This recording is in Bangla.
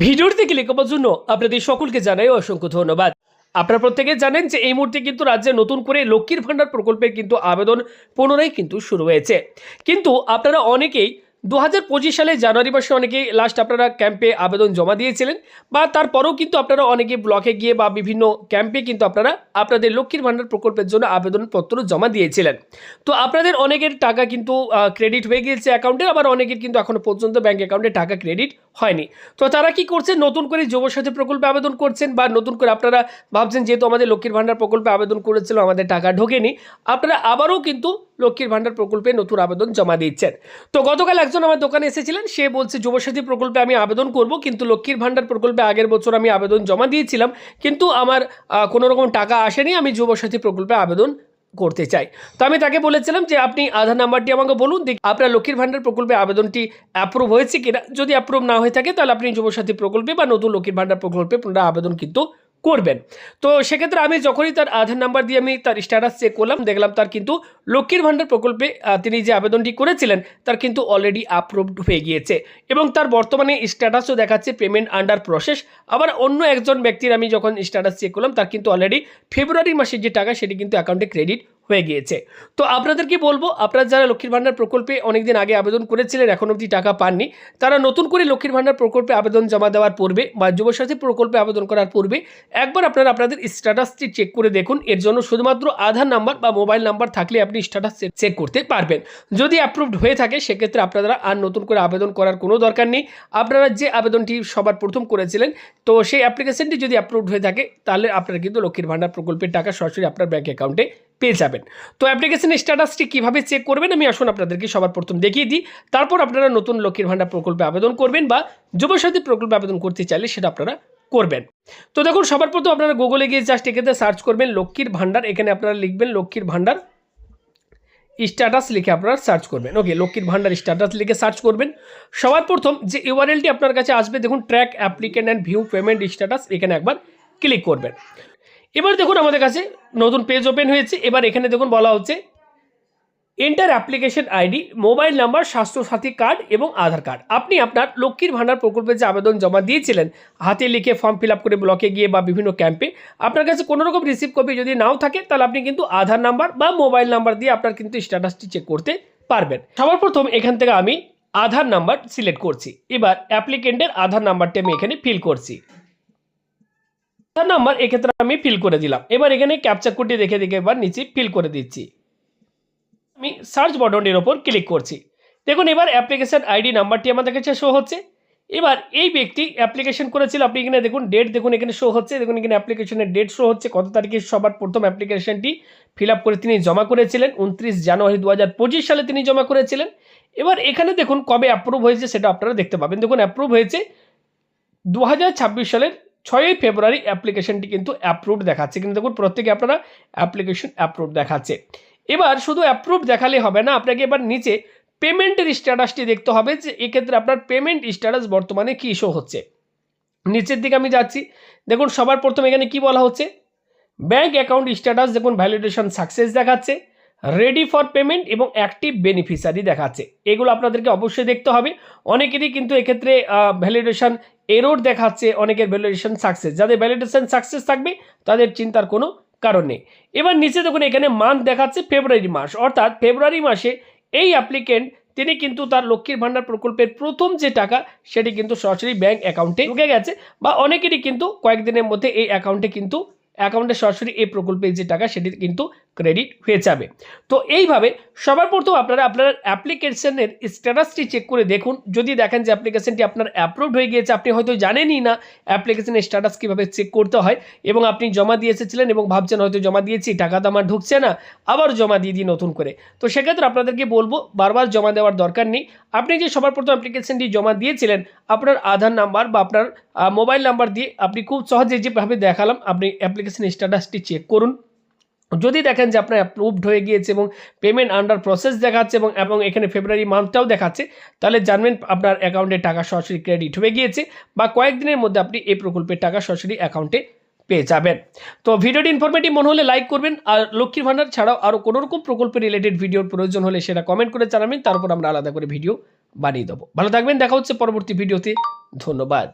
ভিডিওতে ক্লিক করার জন্য আপনাদের সকলকে জানাই অসংখ্য ধন্যবাদ। আপনারা প্রত্যেকে জানেন যে এই মুহূর্তে কিন্তু রাজ্যে নতুন করে লক্ষ্মীর ভান্ডার প্রকল্পের কিন্তু আবেদন পুনরায় কিন্তু শুরু হয়েছে। কিন্তু আপনারা অনেকেই 2025 সালে জানুয়ারি মাসে অনেকেই লাস্ট আপনারা ক্যাম্পে আবেদন জমা দিয়েছিলেন, বা তারপরেও কিন্তু আপনারা অনেকে ব্লকে গিয়ে বা বিভিন্ন ক্যাম্পে কিন্তু আপনারা আপনাদের লক্ষ্মীর ভান্ডার প্রকল্পের জন্য আবেদনপত্র জমা দিয়েছিলেন। তো আপনাদের অনেকের টাকা কিন্তু ক্রেডিট হয়ে গিয়েছে অ্যাকাউন্টে, আবার অনেকের কিন্তু এখনও পর্যন্ত ব্যাঙ্ক অ্যাকাউন্টে টাকা ক্রেডিট হয়নি। তো তারা কি করছেন, নতুন করে যুবসাথী প্রকল্পে আবেদন করছেন, বা নতুন করে আপনারা ভাবছেন যেহেতু আমাদের লক্ষ্মীর ভান্ডার প্রকল্পে আবেদন করেছিল আমাদের টাকা ঢোকেনি, আপনারা আবারও কিন্তু লক্ষ্মীর ভান্ডার প্রকল্পে নতুন আবেদন জমা দিচ্ছেন। তো গতকাল একজন আমার দোকানে এসেছিলেন, সে বলছে যুবসাথী প্রকল্পে আমি আবেদন করব, কিন্তু লক্ষ্মীর ভান্ডার প্রকল্পে আগের বছর আমি আবেদন জমা দিয়েছিলাম, কিন্তু আমার কোনো রকম টাকা আসেনি, আমি যুবসাথী প্রকল্পে আবেদন করতে চাই। তো আমি তাকে বলেছিলাম যে আপনি আধার নাম্বারটি আমাকে বলুন, দেখি আপনার লক্ষ্মীর ভান্ডার প্রকল্পে আবেদনটি অ্যাপ্রুভ হয়েছে কিনা। যদি অ্যাপ্রুভ না হয়ে থাকে তাহলে আপনি যুবসাথী প্রকল্পে বা নতুন লক্ষ্মীর ভান্ডার প্রকল্পে পুনরায় আবেদন কিন্তু করবেন। তো সেক্ষেত্রে আমি যখনই তার আধার নাম্বার দিয়ে আমি তার স্ট্যাটাস চেক করলাম, দেখলাম তার কিন্তু লক্ষ্মীর ভান্ডার প্রকল্পে তিনি যে আবেদনটি করেছিলেন তার কিন্তু অলরেডি অ্যাপ্রুভড হয়ে গিয়েছে, এবং তার বর্তমানে স্ট্যাটাসও দেখাচ্ছে পেমেন্ট আন্ডার প্রসেস। আবার অন্য একজন ব্যক্তির আমি যখন স্ট্যাটাস চেক করলাম, তার কিন্তু অলরেডি ফেব্রুয়ারি মাসের যে টাকা সেটি কিন্তু অ্যাকাউন্টে ক্রেডিট হয়ে গিয়েছে। তো আপনাদেরকে বলবো, আপনারা যারা লক্ষ্মীর ভান্ডার প্রকল্পে অনেকদিন আগে আবেদন করেছিলেন এখন অবধি টাকা পাননি, তারা নতুন করে লক্ষ্মীর ভান্ডার প্রকল্পে আবেদন জমা দেওয়ার পূর্বে বা যুবসাথী প্রকল্পে আবেদন করার পূর্বে একবার আপনারা আপনাদের স্ট্যাটাসটি চেক করে দেখুন। এর জন্য শুধুমাত্র আধার নাম্বার বা মোবাইল নাম্বার থাকলে আপনি স্ট্যাটাস চেক করতে পারবেন। যদি অ্যাপ্রুভড হয়ে থাকে সেক্ষেত্রে আপনারা আর নতুন করে আবেদন করার কোনো দরকার নেই। আপনারা যে আবেদনটি সবার প্রথম করেছিলেন, তো সেই অ্যাপ্লিকেশনটি যদি অ্যাপ্রুভড হয়ে থাকে তাহলে আপনারা কিন্তু লক্ষ্মীর ভান্ডার প্রকল্পের টাকা সরাসরি আপনার ব্যাঙ্ক অ্যাকাউন্টে পেয়ে যাবেন। তো অ্যাপ্লিকেশনের স্ট্যাটাসটি কীভাবে চেক করবেন আমি আসুন আপনাদেরকে সবার প্রথম দেখিয়ে দিই, তারপর আপনারা নতুন লক্ষ্মীর ভান্ডার প্রকল্পে আবেদন করবেন বা যুবসাথী প্রকল্পে আবেদন করতে চাইলে সেটা আপনারা করবেন। তো দেখুন, সবার প্রথম আপনারা গুগলে গিয়ে জাস্ট এখানে সার্চ করবেন লক্ষ্মীর ভান্ডার, এখানে আপনারা লিখবেন লক্ষ্মীর ভান্ডার স্ট্যাটাস লিখে আপনারা সার্চ করবেন। ওকে, লক্ষ্মীর ভান্ডার স্ট্যাটাস লিখে সার্চ করবেন। সবার প্রথম যে ইউআরএলটি আপনার কাছে আসবে দেখুন, track applicant and view payment status, এখানে একবার ক্লিক করবেন। এবার দেখুন আমাদের কাছে নতুন পেজ ওপেন হয়েছে। এবার এখানে দেখুন বলা হচ্ছে enter application ID, mobile number, Swasthyasathi card এবং আধার কার্ড। আপনি আপনার লক্ষ্মীর ভান্ডার প্রকল্পে যে আবেদন জমা দিয়েছিলেন হাতে লিখে ফর্ম ফিল আপ করে ব্লকে গিয়ে বা বিভিন্ন ক্যাম্পে, আপনার কাছে কোনো রকম রিসিভ কপি যদি নাও থাকে তাহলে আপনি কিন্তু আধার নাম্বার বা মোবাইল নাম্বার দিয়ে আপনার কিন্তু স্ট্যাটাসটি চেক করতে পারবেন। সবার প্রথম এখান থেকে আমি আধার নাম্বার সিলেক্ট করছি। এবার অ্যাপ্লিকেন্টের আধার নাম্বারটি আমি এখানে ফিল করছি। আধার নাম্বার এক্ষেত্রে আমি ফিল করে দিলাম। এবার এখানে ক্যাপচা কোডটি দেখে এবার নিচে ফিল করে দিচ্ছি। আমি সার্চ বাটনটির ওপর ক্লিক করছি। দেখুন এবার অ্যাপ্লিকেশন আইডি নাম্বারটি আমাদের কাছে শো হচ্ছে। এবার এই ব্যক্তি অ্যাপ্লিকেশন করেছিল, আপনি এখানে দেখুন ডেট দেখুন এখানে শো হচ্ছে, দেখুন এখানে অ্যাপ্লিকেশনের ডেট শো হচ্ছে কত তারিখে সবার প্রথম অ্যাপ্লিকেশনটি ফিল আপ করে তিনি জমা করেছিলেন, 29 জানুয়ারি 2025 সালে তিনি জমা করেছিলেন। এবার এখানে দেখুন কবে অ্যাপ্রুভ হয়েছে সেটা আপনারা দেখতে পাবেন। দেখুন অ্যাপ্রুভ হয়েছে 2026 সালের 6ই ফেব্রুয়ারি অ্যাপ্লিকেশনটি কিন্তু অ্যাপ্রুভড দেখাচ্ছে। কিন্তু দেখুন প্রত্যেকে আপনারা অ্যাপ্লিকেশন অ্যাপ্রুভ দেখাচ্ছে। এবার শুধু অ্যাপ্রুভ দেখালে হবে না, আপনাকে এবার নিচে পেমেন্টের স্ট্যাটাসটি দেখতে হবে যে এক্ষেত্রে আপনার পেমেন্ট স্ট্যাটাস বর্তমানে কী শো হচ্ছে। নিচের দিকে আমি যাচ্ছি, দেখুন সবার প্রথম এখানে কি বলা হচ্ছে, ব্যাঙ্ক অ্যাকাউন্ট স্ট্যাটাস দেখুন ভ্যালিডেশন সাকসেস দেখাচ্ছে, রেডি ফর পেমেন্ট এবং অ্যাক্টিভ বেনিফিশিয়ারি দেখাচ্ছে। এগুলো আপনাদেরকে অবশ্যই দেখতে হবে। অনেকেরই কিন্তু এক্ষেত্রে ভ্যালিডেশন এরর দেখাচ্ছে, অনেকের ভ্যালিডেশন সাকসেস। যাদের ভ্যালিডেশন সাকসেস থাকবে তাদের চিন্তার কোনো কারণ নেই। এবার নিচে দেখুন এখানে মান্থ দেখাচ্ছে ফেব্রুয়ারি মাস, অর্থাৎ ফেব্রুয়ারি মাসে এই অ্যাপ্লিকেন্ট তিনি কিন্তু তার লক্ষ্মীর ভান্ডার প্রকল্পের প্রথম যে টাকা সেটি কিন্তু সরাসরি ব্যাঙ্ক অ্যাকাউন্টে ঢুকে গেছে, বা অনেকেরই কিন্তু কয়েকদিনের মধ্যে এই অ্যাকাউন্টে সরাসরি এই প্রকল্পের যে টাকা সেটি কিন্তু ক্রেডিট হয়ে যাবে। তো এইভাবে সবার প্রথম আপনারা আপনার অ্যাপ্লিকেশনের স্ট্যাটাসটি চেক করে দেখুন। যদি দেখেন যে অ্যাপ্লিকেশনটি আপনার অ্যাপ্রুভড হয়ে গিয়েছে, আপনি হয়তো জানেনই না অ্যাপ্লিকেশনের স্ট্যাটাস কীভাবে চেক করতে হয়, এবং আপনি জমা দিয়ে এসেছিলেন এবং ভাবছেন হয়তো জমা দিয়েছি টাকা তো আমার ঢুকছে না, আবার জমা দিয়ে দিই নতুন করে। তো সেক্ষেত্রে আপনাদেরকে বলবো বারবার জমা দেওয়ার দরকার নেই। আপনি যে সবার প্রথম অ্যাপ্লিকেশনটি জমা দিয়েছিলেন আপনার আধার নাম্বার বা আপনার মোবাইল নাম্বার দিয়ে আপনি খুব সহজে যেভাবে দেখালাম আপনি অ্যাপ্লিকেশন স্ট্যাটাসটি চেক করুন। যদি দেখেন যে আপনার অ্যাপ্রুভড হয়ে গিয়েছে এবং পেমেন্ট আন্ডার প্রসেস দেখাচ্ছে এবং এখানে ফেব্রুয়ারি মান্থটাও দেখাচ্ছে, তাহলে জানবেন আপনার অ্যাকাউন্টে টাকা সরাসরি ক্রেডিট হয়ে গিয়েছে, বা কয়েকদিনের মধ্যে আপনি এই প্রকল্পের টাকা সরাসরি অ্যাকাউন্টে পেয়ে যাবেন। তো ভিডিওটি ইনফরমেটিভ মনে হলে লাইক করবেন, আর লক্ষ্মীর ভান্ডার ছাড়াও আরও কোনো রকম প্রকল্পের রিলেটেড ভিডিওর প্রয়োজন হলে সেটা কমেন্ট করে জানাবেন, তারপর আমরা আলাদা করে ভিডিও বানিয়ে দেবো। ভালো থাকবেন, দেখা হচ্ছে পরবর্তী ভিডিওতে। ধন্যবাদ।